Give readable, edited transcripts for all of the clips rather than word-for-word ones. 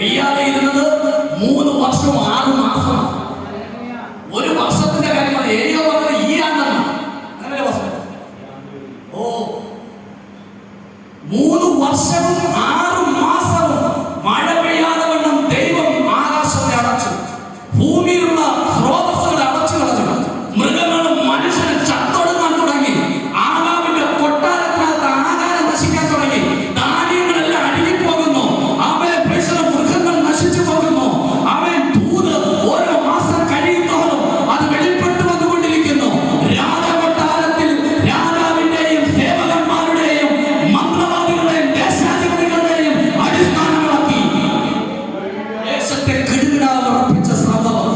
പെയ്യാതെ ഇരുന്നത് 3 വർഷവും 6 മാസമാണ്. ഒരു വർഷത്തിന്റെ കാര്യം ഏരിയ പറഞ്ഞത് ഈ ആണ്ടെന്ന് അങ്ങനെ വർഷം. 3 വർഷവും 6 മാസവും മഴ പെയ്യാതെ വണ്ണം ദൈവം ആകാശത്തെ അടച്ചു, ഭൂമിയിലുള്ള സ്രോതസ്സുകളെ അടച്ചു കളഞ്ഞു. മൃഗങ്ങളും മനുഷ്യനും ചത്തൊടുങ്ങാൻ തുടങ്ങി. ആകാവിന്റെ കൊട്ടാരത്തിനകത്ത് ആകാരം നശിക്കാൻ തുടങ്ങി. ധാന്യങ്ങളെല്ലാം അഴുകിപ്പോകുന്നു. അവൻ മൃഗങ്ങൾ നശിച്ചു പോകുന്നു. അവൻ ദൂത് ഓരോ മാസം കഴിയുന്നതോറും അത് വെളിപ്പെട്ടു വന്നുകൊണ്ടിരിക്കുന്നു. രാജകൊട്ടാരത്തിൽ രാജാവിന്റെയും സേവകന്മാരുടെയും മന്ത്രവാദികളുടെയും ദേശാധിപതികളുടെയും അടിസ്ഥാനങ്ങളാക്കി ദേശത്തെ കിടുകിടാവുറപ്പിച്ച സംഭവം.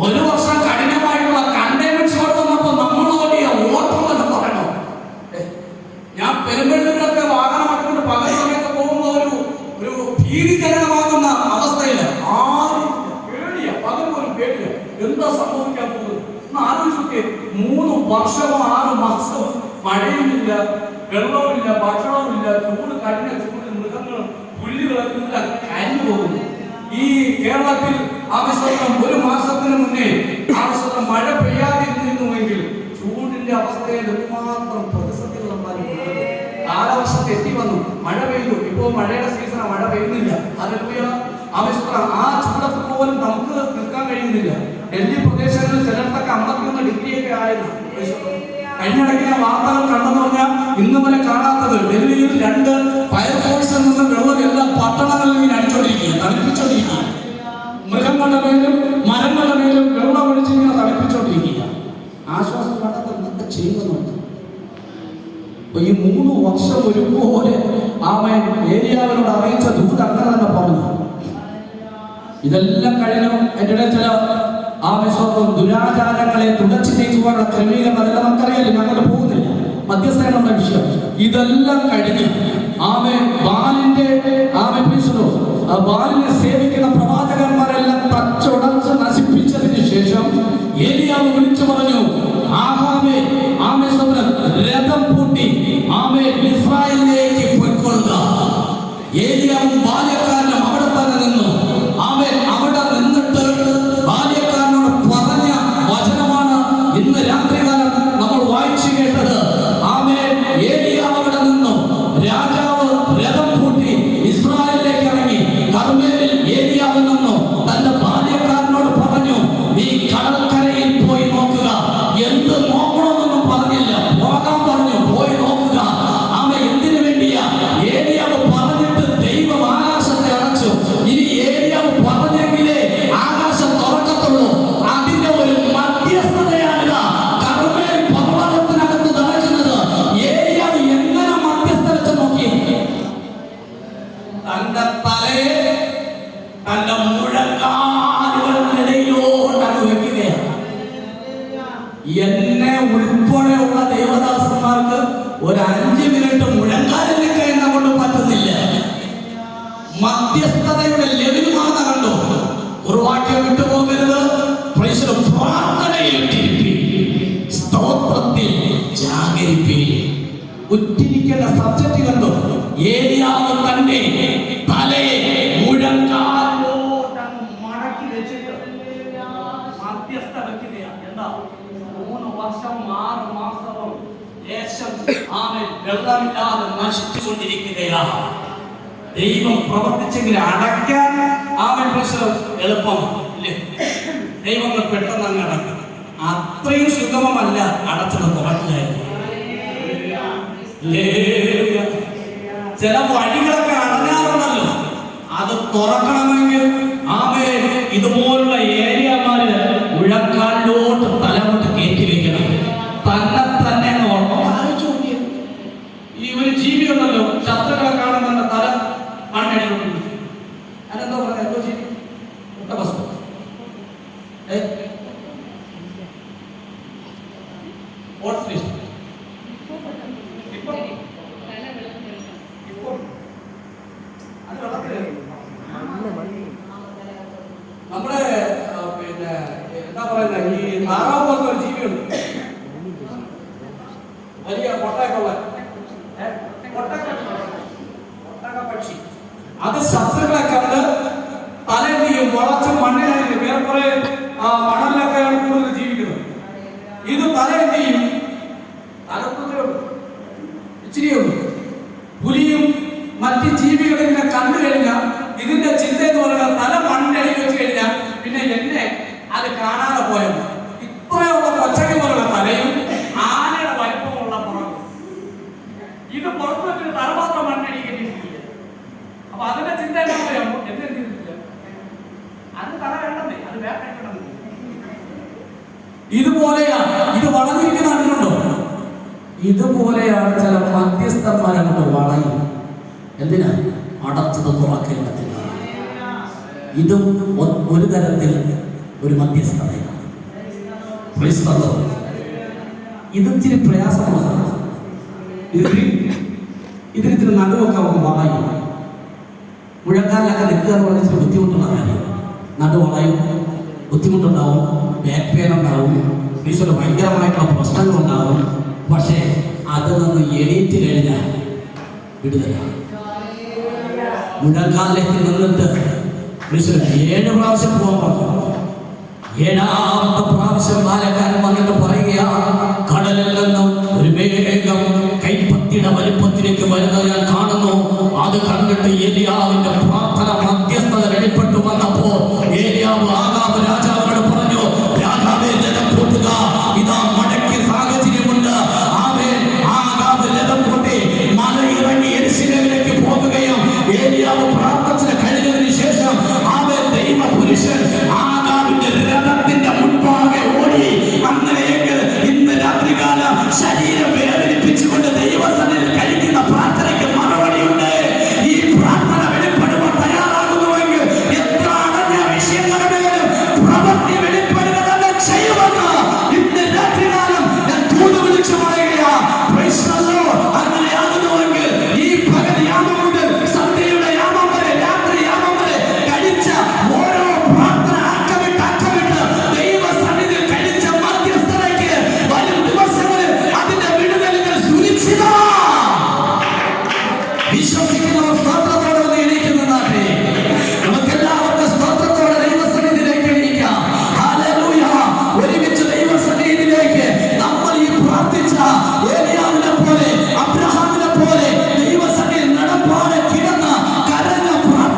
ഒരു വർഷം കഠിനമായിട്ടുള്ള കണ്ടെയ്ൻമെന്റ് സോൺ വന്നപ്പോൾ നമ്മൾ ഓടിയ ഓട്ടം എന്ന് പറയണോ. ഞാൻ പെരുമ്പഴൂരിലൊക്കെ വാഹനമാക്കിക്കൊണ്ട് പകൽ സമയത്ത് പോകുമ്പോൾ ഒരു ഭീതിജനകമാകുന്ന അവസ്ഥയില്ല. ആരും പേടിയ, പകൽ പോലും പേടിയ. എന്താ സംഭവിക്കാൻ പോകുന്നത് എന്ന് ആലോചിച്ചൊക്കെ. 3 വർഷവും 6 മാസവും മഴയുമില്ല, വെള്ളവുമില്ല, ഭക്ഷണവുമില്ല. ചൂട്, കഠിന ചൂടിൽ മൃഗങ്ങളും പുല്ലുകളെല്ലാം കരിഞ്ഞു പോകുന്നു. ഈ കേരളത്തിൽ ആവശ്യം 1 മാസത്തിന് മുന്നേ ആവശ്യം മഴ പെയ്യാതിരുന്നിരുന്നുവെങ്കിൽ ചൂടിന്റെ അവസ്ഥയിൽ എന്തുമാത്രം പ്രതിസന്ധികളുണ്ടായിരുന്നു. കാലവർഷം തെറ്റി വന്നു, മഴ പെയ്തു. ഇപ്പോൾ മഴയുടെ സീസണാണ്, മഴ പെയ്യുന്നില്ല. ആവശ്യം ആ ചൂടത്ത് പോലും നമുക്ക് നിൽക്കാൻ കഴിയുന്നില്ല. ഡൽഹി പ്രദേശങ്ങളിൽ ചിലർക്കൊക്കെ 51 ഡിഗ്രിയൊക്കെ ആയിരുന്നു. കഴിഞ്ഞിടയ്ക്ക് ഞാൻ വാർത്തകൾ കണ്ടെന്ന് പറഞ്ഞാൽ ഇന്ന് വരെ കാണാത്തത്, ഡൽഹിയിൽ 2 ഫയർഫോഴ്സിൽ നിന്ന് വെള്ളം എല്ലാ പട്ടണങ്ങളിലും ഇങ്ങനെ അടിച്ചോണ്ടിരിക്കുക, തണുപ്പിച്ചോണ്ടിരിക്കുക. മൃഗങ്ങളുടെ മേലും മരങ്ങളുടെ മേലും വെള്ളം ഒഴിച്ച് ഇങ്ങനെ തണുപ്പിച്ചോണ്ടിരിക്കുക. ആശ്വാസം കണ്ടെത്താൻ എന്തൊക്കെ ചെയ്യുന്നുണ്ട്. ഈ 3 വർഷം ഒരുപോലെ ആമേൻ ഏരിയാവിനോട് അറിയിച്ച ദൂത് അങ്ങനെ തന്നെ പറഞ്ഞു. ഇതെല്ലാം കഴിഞ്ഞു. എൻ്റെ ചില ആവശ്യവും ദുരാചാരങ്ങളെ തുടച്ചു നീക്കുവാനുള്ള ക്രമീകരണം അതെല്ലാം നമുക്കറിയാലോ. ഞങ്ങൾ പോകുന്നില്ല, മധ്യസ്ഥങ്ങളുടെ വിഷയം. ഇതെല്ലാം കഴിഞ്ഞ് ബാലിനെ സേവിക്കുന്ന പ്രവാചകന്മാരെല്ലാം തച്ചുടച്ച് നശിപ്പിച്ചതിന് ശേഷം ഏലിയാവ് വിളിച്ചു പറഞ്ഞു, ആഹാബേ രഥം പൂട്ടി ഇസ്രായേലിലേക്ക് പൊയ്ക്കൊള്ളുക. ഏലിയാവും ബാല്യക്കാരനും അവിടെ തന്നെ നിന്നു. അവിടെ നിന്നിട്ട് ബാല്യക്കാരനോട് പറഞ്ഞ വചനമാണ് ഇന്ന് രാത്രികാലം നമ്മൾ വായിച്ചു കേട്ടത്. ഏലിയാവ് അവിടെ നിന്നു. രാജാവ് രഥം പൂട്ടി ഇസ്രായേലിലേക്ക് ഇറങ്ങി. കർമ്മേലിൽ ഏലിയാവ് നിന്നു. തന്റെ ബാല്യക്കാരനോട് പറഞ്ഞു, നീ കടൽക്കരയിൽ പോയി നോക്കുക. എന്ത് നോക്കണമെന്നൊന്നും പറഞ്ഞില്ല, പോകാൻ പറഞ്ഞു. പോയി നോക്കുക. എന്തിനു വേണ്ടിയാ? ഏലിയാവ് പറഞ്ഞിട്ട് ദൈവം ആകാശത്തെ അടച്ചു. ഇനി ഏലിയാവ് പറഞ്ഞെങ്കിലേ ആകാശം തുറക്കത്തുള്ളൂ. അതിന്റെ ഒരു മധ്യസ്ഥതയാണ് കർമ്മേൽ പർവ്വതത്തിനകത്ത് നടക്കുന്നത്. ഏലിയാവ് എങ്ങനെ മധ്യസ്ഥരിച്ച് നോക്കി? തന്റെ തലയെ തന്റെ മുഴങ്കാലുകളിലൂടെ വെക്കുകയാണ്. എന്നെ ഉൾപ്പെടെയുള്ള ദേവദാസന്മാർക്ക് ഒരു 5 മിനിറ്റ് മുഴങ്കാലിലേക്ക് എന്നെ കൊണ്ട് പറ്റുന്നില്ല. മധ്യസ്ഥതയുടെ ലഭ്യമാണെന്ന് കണ്ടു. ഉറവാക്യം വിട്ടുപോകരുത്. പ്രാർത്ഥനയിൽ സ്തോത്രത്തിൽ ജാഗരിപ്പി. ഉറ്റിരിക്കേണ്ട സബ്ജക്റ്റ് കണ്ടു. ഏലിയാവ് തന്നെ തലയെ മുഴങ്കാലോട്ട് മടക്കി വെച്ചിട്ട് മധ്യസ്ഥ വെക്കുകയാണ്. എന്താ? 3 വർഷവും 6 മാസവും ദേശം വെള്ളമില്ലാതെ നശിച്ചുകൊണ്ടിരിക്കുകയാണ്. ദൈവം പ്രവർത്തിച്ചെങ്കിൽ അടയ്ക്കാൻ പ്രശ്നം എളുപ്പം ഇല്ലേ? ദൈവങ്ങൾ പെട്ടെന്ന് അങ്ങ് അടക്കും. അത്രയും സുഗമമല്ല അടച്ചത് തുറക്കുകയായിരുന്നു. ചില വഴികളൊക്കെ അടഞ്ഞാറുണ്ടല്ലോ, അത് തുറക്കണമെങ്കിൽ ഇതുപോലുള്ള ഏരിയമാര് മുഴക്കാലിലോട്ട് തലമുട്ട് കയറ്റി വെക്കണം. തന്നെ ആലോചിച്ചു നോക്കിയ ഈ ഒരു ജീവി ഉണ്ടല്ലോ, ശത്രുക്കളെ കാണുന്ന തല മണ്ണടിയിലോട്ട്. അതെന്താ പറയുക? എന്തോ ജീവി നമ്മുടെ എന്താ പറയുന്ന ഈ താറാവ് പോലത്തെ ഒരു ജീവിയുണ്ട്, വലിയ പൊട്ടയൊക്കെ ഉള്ള. പൊട്ടൊക്കെ പക്ഷി. അത് ശത്രുക്കളെ കണ്ട് തലയും വളച്ച് മണ്ണിലായിരിക്കും. വേറെ കുറെ മണലിലൊക്കെയാണ് കൂടുതൽ ജീവിക്കുന്നത്. ഇത് തലയും ചെയ്യും, ഇച്ചിരിയുള്ളൂ. പുലിയും മറ്റ് ജീവികളും ഇങ്ങനെ കണ്ടു കഴിഞ്ഞാൽ ഇതിന്റെ ചിന്ത എന്ന് പറയുന്നത് തല മണ്ണിനടിയിൽ വെച്ച് കഴിഞ്ഞാൽ പിന്നെ എന്നെ അത് കാണാതെ പോയത്. ഇത്രയുള്ള കൊച്ചയ്ക്ക് പോലുള്ള തലയും ആനയുടെ വലിപ്പമുള്ള പുറം. ഇത് പുറത്തു വെച്ചിട്ട് തല മാത്രം മണ്ണിനടിക്കില്ല. അപ്പൊ അതിന്റെ ചിന്ത എന്താ പറയുമ്പോ എന്ത് ചെയ്തിട്ടില്ല, അത് തല വേണ്ടെന്നേ, അത് വേണ്ടെന്ന്. ഇതുപോലെയാണ് ഇത് വളഞ്ഞിരിക്കുന്ന നാട്ടിലുണ്ടോ? ഇതുപോലെയാണ് ചില മധ്യസ്ഥന്മാരെ കൊണ്ട് വളയും. എന്തിനാ? അടച്ചത് തുറക്കേണ്ടതിനാണ്. ഇതും ഒരു തരത്തിൽ ഒരു മധ്യസ്ഥതയാണ്. ഇതിച്ചിരി പ്രയാസമാണ്. ഇതിനിത്തിരി നടുവൊക്കെ വളയും. മുഴക്കാലിലൊക്കെ നിൽക്കുക എന്ന് പറഞ്ഞാൽ ബുദ്ധിമുട്ടുള്ള കാര്യം. നടുവളയും, ബുദ്ധിമുട്ടുണ്ടാവും, ബാക്ക് പെയിൻ ഉണ്ടാവും, ഈശ്വര ഭയങ്കരമായിട്ടുള്ള പ്രശ്നങ്ങളുണ്ടാവും. പക്ഷേ അതിൽ നിന്ന് എണീറ്റ് കഴിഞ്ഞാൽ വിടുതലാണ്. മുഴക്കാലിലേക്ക് നിന്നിട്ട് 7 പ്രാവശ്യം പോകാൻ പറഞ്ഞു. 7ാമത്തെ പ്രാവശ്യം ബാലക്കാരൻ വന്നിട്ട് പറയുക, കടലിൽ നിന്നും ഒരു മേഘം കൈപ്പത്തിയുടെ വലിപ്പത്തിലേക്ക് വരുന്നത് ഞാൻ കാണുന്നു. അത് കണ്ടിട്ട് ഏലിയാവിന്റെ പ്രാർത്ഥന മധ്യസ്ഥത വെളിപ്പെട്ടു വന്നപ്പോ ഏലിയാവ് ആഗാബ് രാജാവിനോട് പറഞ്ഞു, രാജാവേ രഥം കൂട്ടുക, ഇതാ മടക്കിയ സാഹചര്യമുണ്ട്. ആഗാബ് രഥം കൂട്ടി മല ഇറങ്ങി യെരൂശലേമിലേക്ക് പോകുകയും ഏലിയാവ്